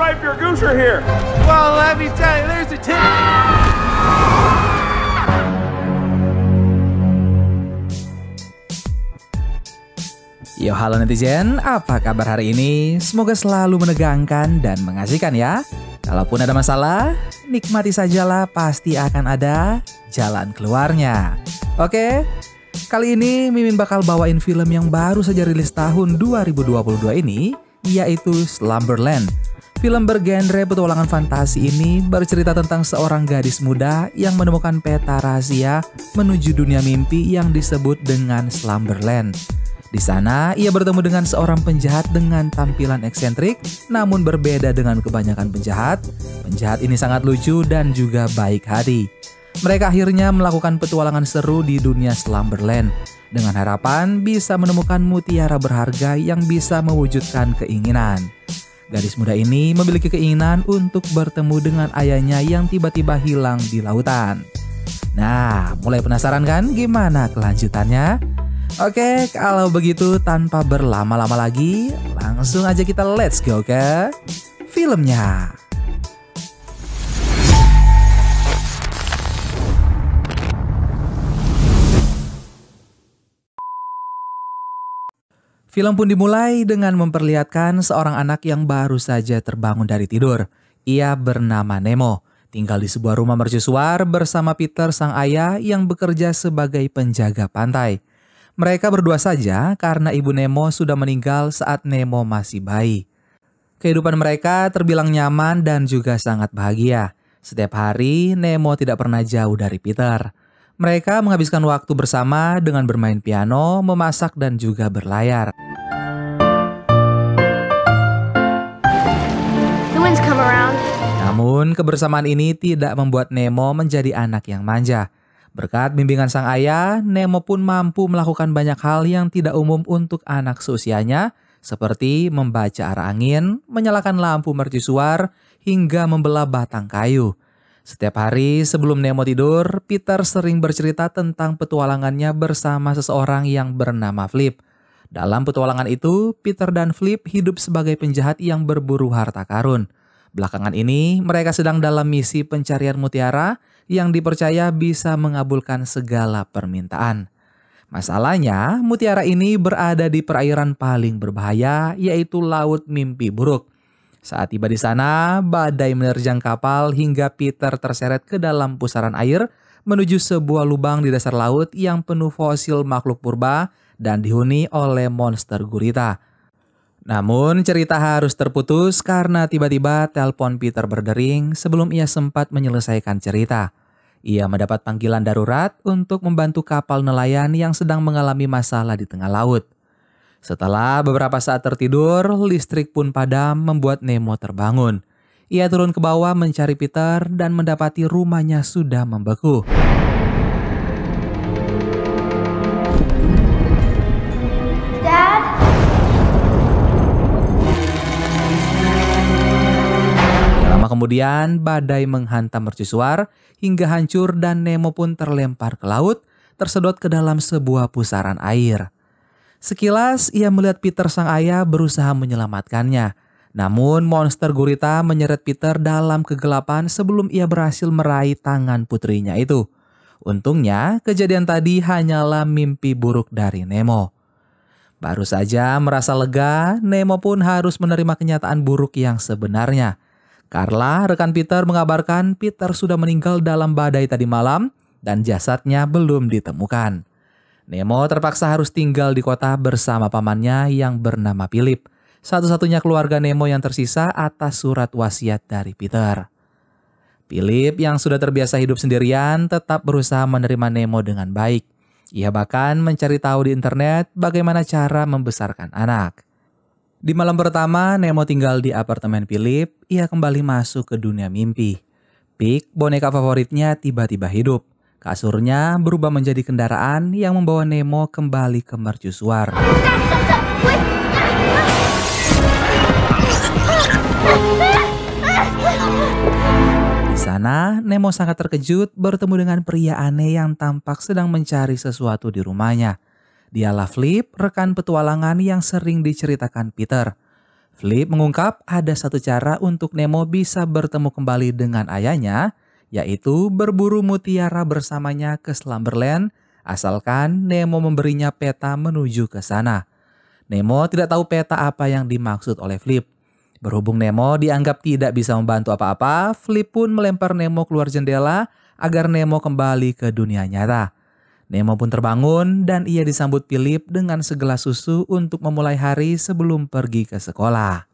wife your goosher here. Well, let me tell you, there's a tip. Yo, halo netizen, apa kabar hari ini? Semoga selalu menegangkan dan mengasihkan ya. Kalaupun ada masalah, nikmati sajalah, pasti akan ada jalan keluarnya. Oke, kali ini Mimin bakal bawain film yang baru saja rilis tahun 2022 ini, yaitu Slumberland. Film bergenre petualangan fantasi ini bercerita tentang seorang gadis muda yang menemukan peta rahasia menuju dunia mimpi yang disebut dengan Slumberland. Di sana, ia bertemu dengan seorang penjahat dengan tampilan eksentrik, namun berbeda dengan kebanyakan penjahat. Penjahat ini sangat lucu dan juga baik hati. Mereka akhirnya melakukan petualangan seru di dunia Slumberland, dengan harapan bisa menemukan mutiara berharga yang bisa mewujudkan keinginan. Gadis muda ini memiliki keinginan untuk bertemu dengan ayahnya yang tiba-tiba hilang di lautan. Nah, mulai penasaran kan gimana kelanjutannya? Oke, kalau begitu tanpa berlama-lama lagi, langsung aja kita let's go ke filmnya. Film pun dimulai dengan memperlihatkan seorang anak yang baru saja terbangun dari tidur. Ia bernama Nemo, tinggal di sebuah rumah mercusuar bersama Peter sang ayah yang bekerja sebagai penjaga pantai. Mereka berdua saja karena ibu Nemo sudah meninggal saat Nemo masih bayi. Kehidupan mereka terbilang nyaman dan juga sangat bahagia. Setiap hari Nemo tidak pernah jauh dari Peter. Mereka menghabiskan waktu bersama dengan bermain piano, memasak dan juga berlayar. Namun kebersamaan ini tidak membuat Nemo menjadi anak yang manja. Berkat bimbingan sang ayah, Nemo pun mampu melakukan banyak hal yang tidak umum untuk anak seusianya, seperti membaca arah angin, menyalakan lampu mercusuar, hingga membelah batang kayu. Setiap hari sebelum Nemo tidur, Peter sering bercerita tentang petualangannya bersama seseorang yang bernama Flip. Dalam petualangan itu, Peter dan Flip hidup sebagai penjahat yang berburu harta karun. Belakangan ini, mereka sedang dalam misi pencarian mutiara yang dipercaya bisa mengabulkan segala permintaan. Masalahnya, mutiara ini berada di perairan paling berbahaya, yaitu Laut Mimpi Buruk. Saat tiba di sana, badai menerjang kapal hingga Peter terseret ke dalam pusaran air menuju sebuah lubang di dasar laut yang penuh fosil makhluk purba dan dihuni oleh monster gurita. Namun cerita harus terputus karena tiba-tiba telepon Peter berdering sebelum ia sempat menyelesaikan cerita. Ia mendapat panggilan darurat untuk membantu kapal nelayan yang sedang mengalami masalah di tengah laut. Setelah beberapa saat tertidur, listrik pun padam membuat Nemo terbangun. Ia turun ke bawah mencari Peter dan mendapati rumahnya sudah membeku. Kemudian badai menghantam mercusuar hingga hancur dan Nemo pun terlempar ke laut, tersedot ke dalam sebuah pusaran air. Sekilas ia melihat Peter sang ayah berusaha menyelamatkannya. Namun monster gurita menyeret Peter dalam kegelapan sebelum ia berhasil meraih tangan putrinya itu. Untungnya kejadian tadi hanyalah mimpi buruk dari Nemo. Baru saja merasa lega, Nemo pun harus menerima kenyataan buruk yang sebenarnya. Carla, rekan Peter, mengabarkan Peter sudah meninggal dalam badai tadi malam dan jasadnya belum ditemukan. Nemo terpaksa harus tinggal di kota bersama pamannya yang bernama Philip, satu-satunya keluarga Nemo yang tersisa atas surat wasiat dari Peter. Philip yang sudah terbiasa hidup sendirian tetap berusaha menerima Nemo dengan baik. Ia bahkan mencari tahu di internet bagaimana cara membesarkan anak. Di malam pertama, Nemo tinggal di apartemen Philip, ia kembali masuk ke dunia mimpi. Pig, boneka favoritnya tiba-tiba hidup. Kasurnya berubah menjadi kendaraan yang membawa Nemo kembali ke mercusuar. Di sana, Nemo sangat terkejut bertemu dengan pria aneh yang tampak sedang mencari sesuatu di rumahnya. Dialah Flip, rekan petualangan yang sering diceritakan Peter. Flip mengungkap ada satu cara untuk Nemo bisa bertemu kembali dengan ayahnya, yaitu berburu mutiara bersamanya ke Slumberland, asalkan Nemo memberinya peta menuju ke sana. Nemo tidak tahu peta apa yang dimaksud oleh Flip. Berhubung Nemo dianggap tidak bisa membantu apa-apa, Flip pun melempar Nemo keluar jendela agar Nemo kembali ke dunia nyata. Nemo pun terbangun dan ia disambut Philip dengan segelas susu untuk memulai hari sebelum pergi ke sekolah.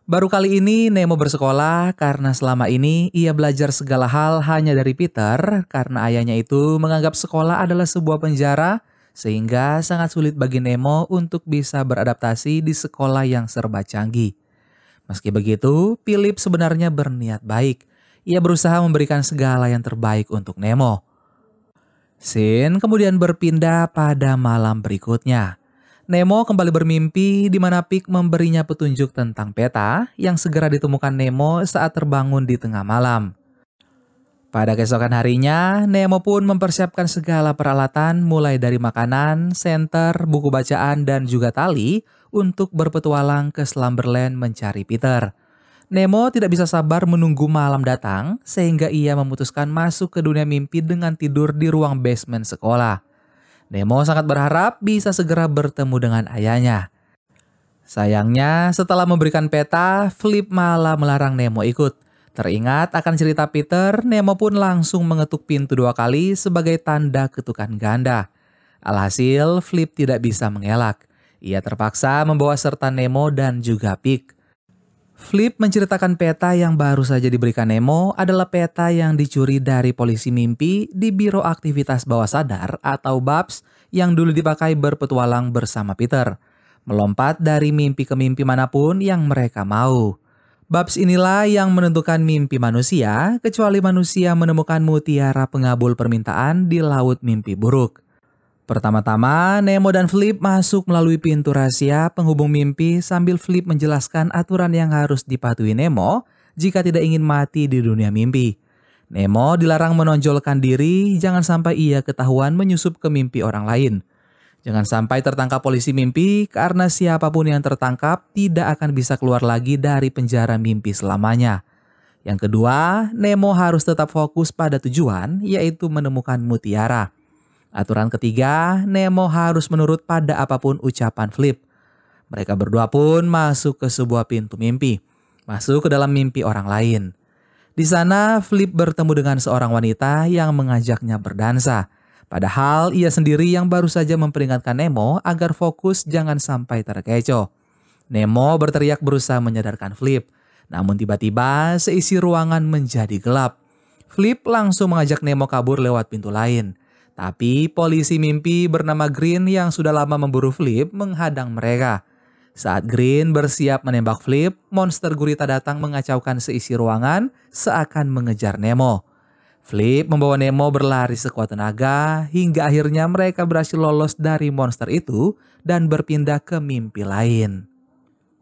Baru kali ini Nemo bersekolah karena selama ini ia belajar segala hal hanya dari Peter karena ayahnya itu menganggap sekolah adalah sebuah penjara sehingga sangat sulit bagi Nemo untuk bisa beradaptasi di sekolah yang serba canggih. Meski begitu, Philip sebenarnya berniat baik. Ia berusaha memberikan segala yang terbaik untuk Nemo. Scene kemudian berpindah pada malam berikutnya. Nemo kembali bermimpi di mana Pig memberinya petunjuk tentang peta yang segera ditemukan Nemo saat terbangun di tengah malam. Pada keesokan harinya, Nemo pun mempersiapkan segala peralatan mulai dari makanan, senter, buku bacaan, dan juga tali untuk berpetualang ke Slumberland mencari Peter. Nemo tidak bisa sabar menunggu malam datang sehingga ia memutuskan masuk ke dunia mimpi dengan tidur di ruang basement sekolah. Nemo sangat berharap bisa segera bertemu dengan ayahnya. Sayangnya, setelah memberikan peta, Flip malah melarang Nemo ikut. Teringat akan cerita Peter, Nemo pun langsung mengetuk pintu 2 kali sebagai tanda ketukan ganda. Alhasil, Flip tidak bisa mengelak. Ia terpaksa membawa serta Nemo dan juga Pig. Flip menceritakan peta yang baru saja diberikan Nemo adalah peta yang dicuri dari polisi mimpi di Biro Aktivitas Bawah Sadar atau BABS yang dulu dipakai berpetualang bersama Peter. Melompat dari mimpi ke mimpi manapun yang mereka mau. BABS inilah yang menentukan mimpi manusia, kecuali manusia menemukan mutiara pengabul permintaan di laut mimpi buruk. Pertama-tama, Nemo dan Flip masuk melalui pintu rahasia penghubung mimpi sambil Flip menjelaskan aturan yang harus dipatuhi Nemo jika tidak ingin mati di dunia mimpi. Nemo dilarang menonjolkan diri, jangan sampai ia ketahuan menyusup ke mimpi orang lain. Jangan sampai tertangkap polisi mimpi karena siapapun yang tertangkap tidak akan bisa keluar lagi dari penjara mimpi selamanya. Yang kedua, Nemo harus tetap fokus pada tujuan, yaitu menemukan mutiara. Aturan ketiga, Nemo harus menurut pada apapun ucapan Flip. Mereka berdua pun masuk ke sebuah pintu mimpi, masuk ke dalam mimpi orang lain. Di sana, Flip bertemu dengan seorang wanita yang mengajaknya berdansa. Padahal ia sendiri yang baru saja memperingatkan Nemo agar fokus jangan sampai terkecoh. Nemo berteriak berusaha menyadarkan Flip. Namun tiba-tiba seisi ruangan menjadi gelap. Flip langsung mengajak Nemo kabur lewat pintu lain. Tapi polisi mimpi bernama Green yang sudah lama memburu Flip menghadang mereka. Saat Green bersiap menembak Flip, monster gurita datang mengacaukan seisi ruangan seakan mengejar Nemo. Flip membawa Nemo berlari sekuat tenaga hingga akhirnya mereka berhasil lolos dari monster itu dan berpindah ke mimpi lain.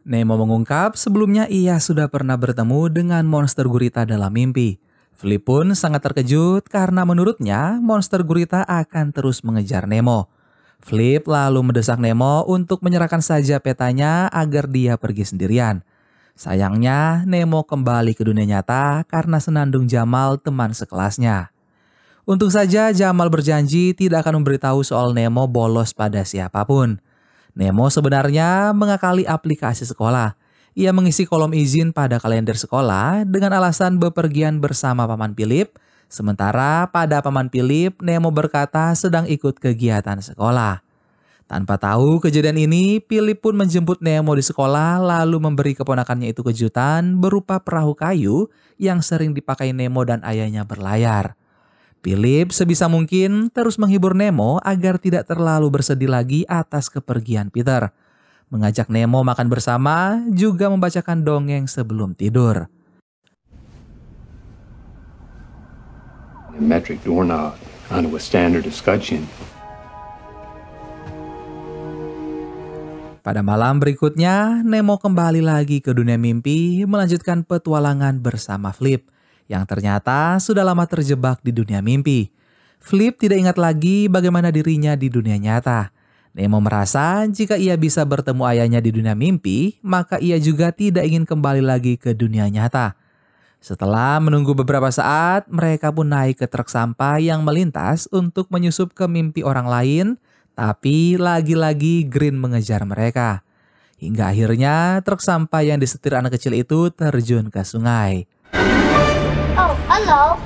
Nemo mengungkap sebelumnya ia sudah pernah bertemu dengan monster gurita dalam mimpi. Flip pun sangat terkejut karena menurutnya monster gurita akan terus mengejar Nemo. Flip lalu mendesak Nemo untuk menyerahkan saja petanya agar dia pergi sendirian. Sayangnya, Nemo kembali ke dunia nyata karena Senandung Jamal teman sekelasnya. Untung saja Jamal berjanji tidak akan memberitahu soal Nemo bolos pada siapapun. Nemo sebenarnya mengakali aplikasi sekolah. Ia mengisi kolom izin pada kalender sekolah dengan alasan bepergian bersama Paman Philip. Sementara pada Paman Philip, Nemo berkata sedang ikut kegiatan sekolah. Tanpa tahu kejadian ini, Philip pun menjemput Nemo di sekolah lalu memberi keponakannya itu kejutan berupa perahu kayu yang sering dipakai Nemo dan ayahnya berlayar. Philip sebisa mungkin terus menghibur Nemo agar tidak terlalu bersedih lagi atas kepergian Peter. Mengajak Nemo makan bersama, juga membacakan dongeng sebelum tidur. A metric doorknob onto a standard escutcheon. Pada malam berikutnya, Nemo kembali lagi ke dunia mimpi melanjutkan petualangan bersama Flip yang ternyata sudah lama terjebak di dunia mimpi. Flip tidak ingat lagi bagaimana dirinya di dunia nyata. Nemo merasa jika ia bisa bertemu ayahnya di dunia mimpi, maka ia juga tidak ingin kembali lagi ke dunia nyata. Setelah menunggu beberapa saat, mereka pun naik ke truk sampah yang melintas untuk menyusup ke mimpi orang lain, tapi lagi-lagi Green mengejar mereka. Hingga akhirnya truk sampah yang disetir anak kecil itu terjun ke sungai. Oh, hello.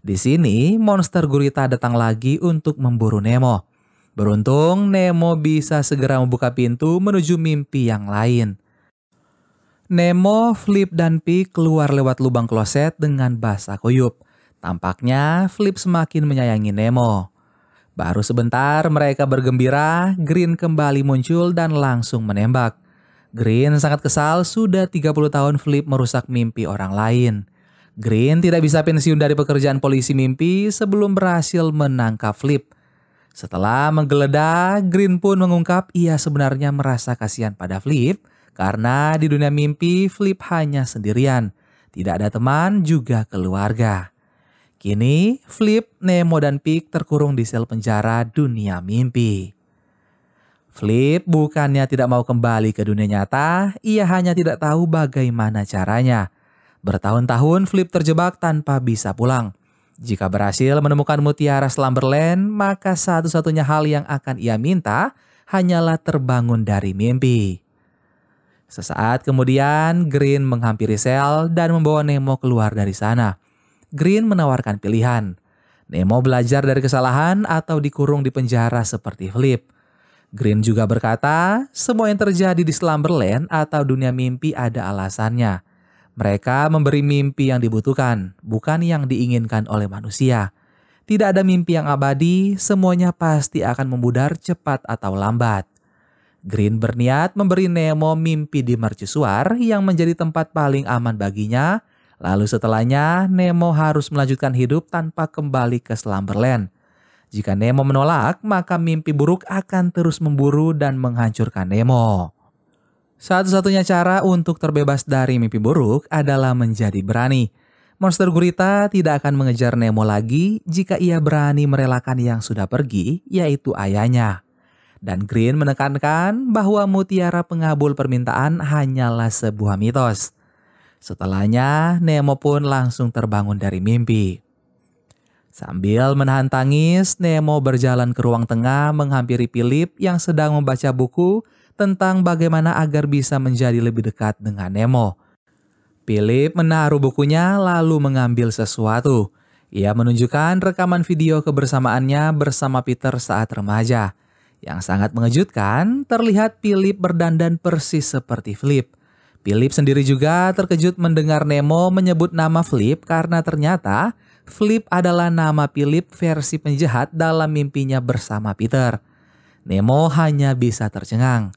Di sini, monster gurita datang lagi untuk memburu Nemo. Beruntung, Nemo bisa segera membuka pintu menuju mimpi yang lain. Nemo, Flip, dan Pig keluar lewat lubang kloset dengan basah kuyup. Tampaknya Flip semakin menyayangi Nemo. Baru sebentar mereka bergembira, Green kembali muncul dan langsung menembak. Green sangat kesal sudah 30 tahun Flip merusak mimpi orang lain. Green tidak bisa pensiun dari pekerjaan polisi mimpi sebelum berhasil menangkap Flip. Setelah menggeledah, Green pun mengungkap ia sebenarnya merasa kasihan pada Flip karena di dunia mimpi Flip hanya sendirian, tidak ada teman juga keluarga. Kini Flip, Nemo, dan Pig terkurung di sel penjara dunia mimpi. Flip bukannya tidak mau kembali ke dunia nyata, ia hanya tidak tahu bagaimana caranya. Bertahun-tahun Flip terjebak tanpa bisa pulang. Jika berhasil menemukan mutiara Slumberland, maka satu-satunya hal yang akan ia minta hanyalah terbangun dari mimpi. Sesaat kemudian, Green menghampiri sel dan membawa Nemo keluar dari sana. Green menawarkan pilihan. Nemo belajar dari kesalahan atau dikurung di penjara seperti Flip. Green juga berkata, semua yang terjadi di Slumberland atau dunia mimpi ada alasannya. Mereka memberi mimpi yang dibutuhkan, bukan yang diinginkan oleh manusia. Tidak ada mimpi yang abadi, semuanya pasti akan memudar cepat atau lambat. Green berniat memberi Nemo mimpi di mercusuar yang menjadi tempat paling aman baginya. Lalu setelahnya, Nemo harus melanjutkan hidup tanpa kembali ke Slumberland. Jika Nemo menolak, maka mimpi buruk akan terus memburu dan menghancurkan Nemo. Satu-satunya cara untuk terbebas dari mimpi buruk adalah menjadi berani. Monster gurita tidak akan mengejar Nemo lagi jika ia berani merelakan yang sudah pergi, yaitu ayahnya. Dan Green menekankan bahwa mutiara pengabul permintaan hanyalah sebuah mitos. Setelahnya, Nemo pun langsung terbangun dari mimpi. Sambil menahan tangis, Nemo berjalan ke ruang tengah menghampiri Philip yang sedang membaca buku tentang bagaimana agar bisa menjadi lebih dekat dengan Nemo. Philip menaruh bukunya lalu mengambil sesuatu. Ia menunjukkan rekaman video kebersamaannya bersama Peter saat remaja. Yang sangat mengejutkan, terlihat Philip berdandan persis seperti Flip. Philip sendiri juga terkejut mendengar Nemo menyebut nama Flip karena ternyata Flip adalah nama Philip versi penjahat dalam mimpinya bersama Peter. Nemo hanya bisa tercengang.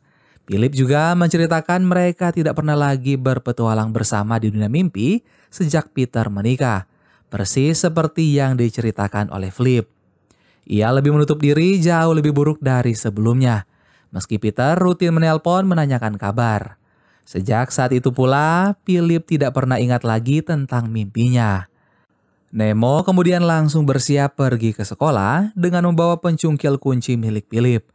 Philip juga menceritakan mereka tidak pernah lagi berpetualang bersama di dunia mimpi sejak Peter menikah. Persis seperti yang diceritakan oleh Flip. Ia lebih menutup diri jauh lebih buruk dari sebelumnya. Meski Peter rutin menelpon menanyakan kabar. Sejak saat itu pula, Philip tidak pernah ingat lagi tentang mimpinya. Nemo kemudian langsung bersiap pergi ke sekolah dengan membawa pencungkil kunci milik Philip.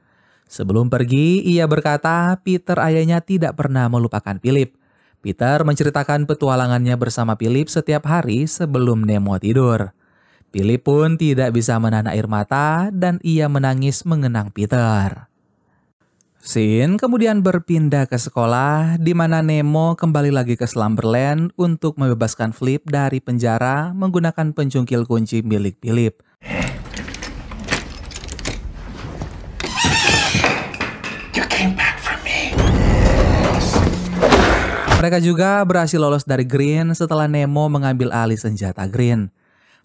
Sebelum pergi, ia berkata Peter ayahnya tidak pernah melupakan Philip. Peter menceritakan petualangannya bersama Philip setiap hari sebelum Nemo tidur. Philip pun tidak bisa menahan air mata dan ia menangis mengenang Peter. Scene kemudian berpindah ke sekolah di mana Nemo kembali lagi ke Slumberland untuk membebaskan Flip dari penjara menggunakan pencungkil kunci milik Philip. Mereka juga berhasil lolos dari Green setelah Nemo mengambil alih senjata Green.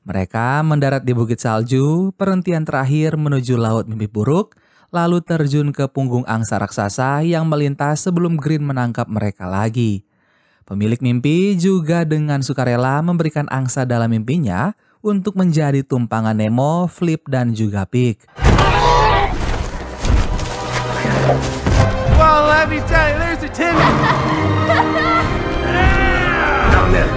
Mereka mendarat di bukit salju, perhentian terakhir menuju laut mimpi buruk, lalu terjun ke punggung angsa raksasa yang melintas sebelum Green menangkap mereka lagi. Pemilik mimpi juga dengan sukarela memberikan angsa dalam mimpinya untuk menjadi tumpangan Nemo, Flip, dan juga Pig. Well, let me tell you, there's a Timmy. Down there.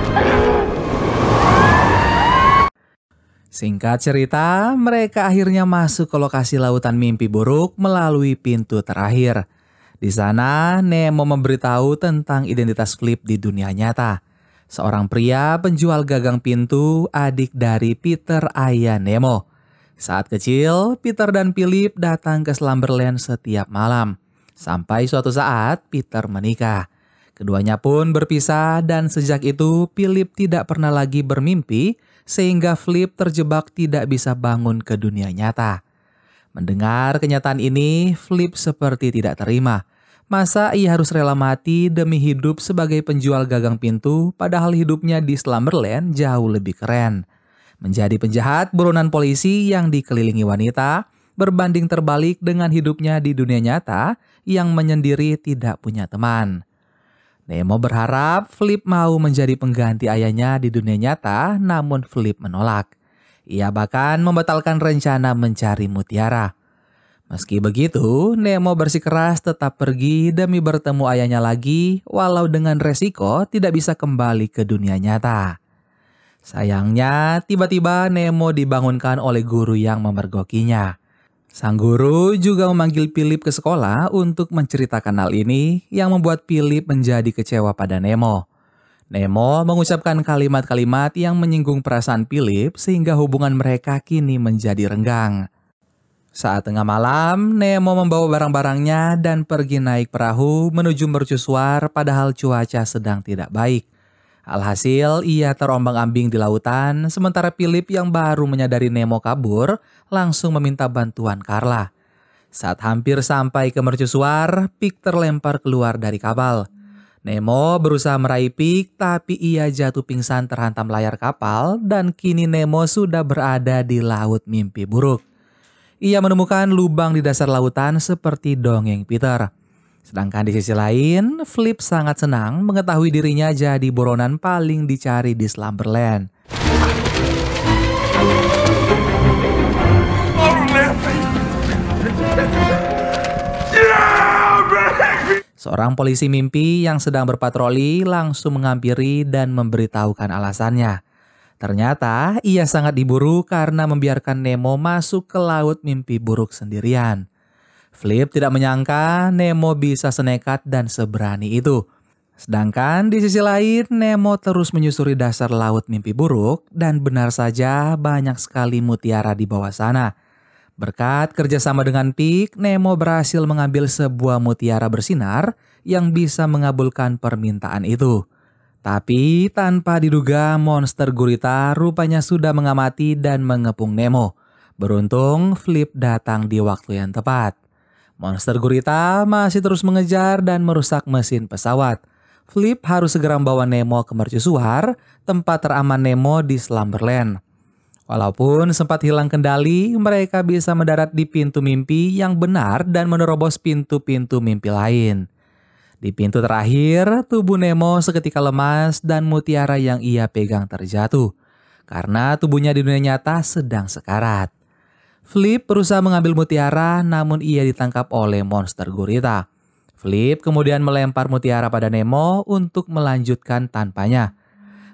Singkat cerita, mereka akhirnya masuk ke lokasi lautan mimpi buruk melalui pintu terakhir. Di sana, Nemo memberitahu tentang identitas Flip di dunia nyata. Seorang pria penjual gagang pintu, adik dari Peter ayah Nemo. Saat kecil, Peter dan Philip datang ke Slumberland setiap malam. Sampai suatu saat, Peter menikah. Keduanya pun berpisah dan sejak itu Philip tidak pernah lagi bermimpi sehingga Flip terjebak tidak bisa bangun ke dunia nyata. Mendengar kenyataan ini, Flip seperti tidak terima. Masa ia harus rela mati demi hidup sebagai penjual gagang pintu padahal hidupnya di Slumberland jauh lebih keren. Menjadi penjahat buronan polisi yang dikelilingi wanita berbanding terbalik dengan hidupnya di dunia nyata yang menyendiri tidak punya teman. Nemo berharap Flip mau menjadi pengganti ayahnya di dunia nyata, namun Flip menolak. Ia bahkan membatalkan rencana mencari mutiara. Meski begitu, Nemo bersikeras tetap pergi demi bertemu ayahnya lagi, walau dengan resiko tidak bisa kembali ke dunia nyata. Sayangnya, tiba-tiba Nemo dibangunkan oleh guru yang memergokinya. Sang guru juga memanggil Philip ke sekolah untuk menceritakan hal ini yang membuat Philip menjadi kecewa pada Nemo. Nemo mengucapkan kalimat-kalimat yang menyinggung perasaan Philip sehingga hubungan mereka kini menjadi renggang. Saat tengah malam, Nemo membawa barang-barangnya dan pergi naik perahu menuju mercusuar padahal cuaca sedang tidak baik. Alhasil, ia terombang-ambing di lautan, sementara Philip yang baru menyadari Nemo kabur, langsung meminta bantuan Carla. Saat hampir sampai ke mercusuar, Pig terlempar keluar dari kapal. Nemo berusaha meraih Pig, tapi ia jatuh pingsan terhantam layar kapal dan kini Nemo sudah berada di laut mimpi buruk. Ia menemukan lubang di dasar lautan seperti dongeng Peter. Sedangkan di sisi lain, Flip sangat senang mengetahui dirinya jadi buronan paling dicari di Slumberland. Seorang polisi mimpi yang sedang berpatroli langsung menghampiri dan memberitahukan alasannya. Ternyata ia sangat diburu karena membiarkan Nemo masuk ke laut mimpi buruk sendirian. Flip tidak menyangka Nemo bisa senekat dan seberani itu. Sedangkan di sisi lain, Nemo terus menyusuri dasar laut mimpi buruk dan benar saja banyak sekali mutiara di bawah sana. Berkat kerjasama dengan Pig, Nemo berhasil mengambil sebuah mutiara bersinar yang bisa mengabulkan permintaan itu. Tapi tanpa diduga monster gurita rupanya sudah mengamati dan mengepung Nemo. Beruntung Flip datang di waktu yang tepat. Monster gurita masih terus mengejar dan merusak mesin pesawat. Flip harus segera membawa Nemo ke mercusuar, tempat teraman Nemo di Slumberland. Walaupun sempat hilang kendali, mereka bisa mendarat di pintu mimpi yang benar dan menerobos pintu-pintu mimpi lain. Di pintu terakhir, tubuh Nemo seketika lemas dan mutiara yang ia pegang terjatuh. Karena tubuhnya di dunia nyata sedang sekarat. Flip berusaha mengambil mutiara namun ia ditangkap oleh monster gurita. Flip kemudian melempar mutiara pada Nemo untuk melanjutkan tanpanya.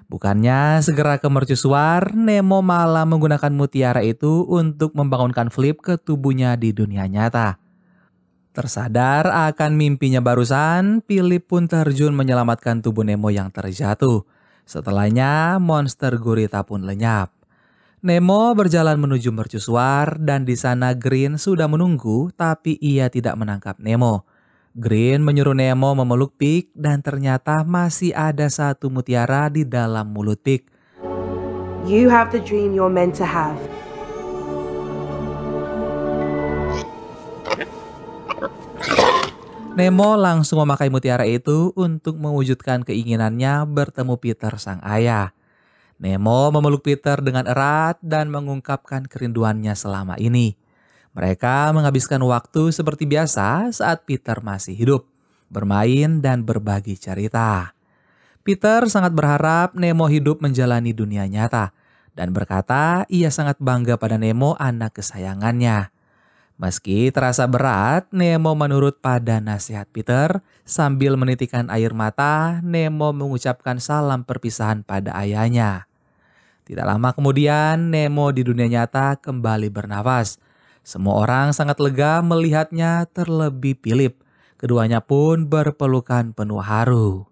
Bukannya segera ke mercusuar, Nemo malah menggunakan mutiara itu untuk membangunkan Flip ke tubuhnya di dunia nyata. Tersadar akan mimpinya barusan, Philip pun terjun menyelamatkan tubuh Nemo yang terjatuh. Setelahnya, monster gurita pun lenyap. Nemo berjalan menuju mercusuar dan di sana Green sudah menunggu tapi ia tidak menangkap Nemo. Green menyuruh Nemo memeluk Pig dan ternyata masih ada satu mutiara di dalam mulut Pig. You have the dream you're meant to have. Nemo langsung memakai mutiara itu untuk mewujudkan keinginannya bertemu Peter sang ayah. Nemo memeluk Peter dengan erat dan mengungkapkan kerinduannya selama ini. Mereka menghabiskan waktu seperti biasa saat Peter masih hidup, bermain dan berbagi cerita. Peter sangat berharap Nemo hidup menjalani dunia nyata dan berkata ia sangat bangga pada Nemo, anak kesayangannya. Meski terasa berat, Nemo menurut pada nasihat Peter. Sambil menitikan air mata, Nemo mengucapkan salam perpisahan pada ayahnya. Tidak lama kemudian, Nemo di dunia nyata kembali bernafas. Semua orang sangat lega melihatnya, terlebih Philip. Keduanya pun berpelukan penuh haru.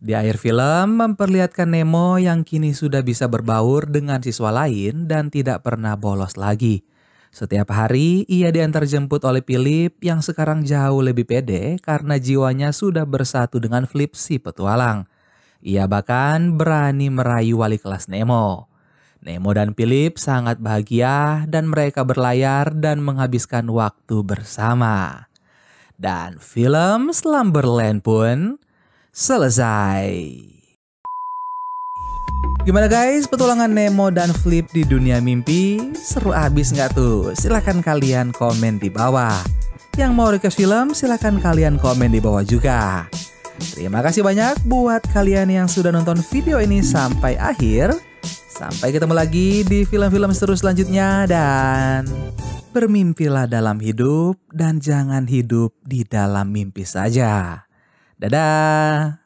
Di akhir film memperlihatkan Nemo yang kini sudah bisa berbaur dengan siswa lain dan tidak pernah bolos lagi. Setiap hari ia diantar jemput oleh Philip yang sekarang jauh lebih pede karena jiwanya sudah bersatu dengan Flip si petualang. Ia bahkan berani merayu wali kelas Nemo. Nemo dan Philip sangat bahagia dan mereka berlayar dan menghabiskan waktu bersama. Dan film Slumberland pun selesai. Gimana guys, petualangan Nemo dan Flip di dunia mimpi? Seru abis nggak tuh? Silahkan kalian komen di bawah. Yang mau request film, silahkan kalian komen di bawah juga. Terima kasih banyak buat kalian yang sudah nonton video ini sampai akhir. Sampai ketemu lagi di film-film seru selanjutnya dan bermimpilah dalam hidup dan jangan hidup di dalam mimpi saja. Dadah.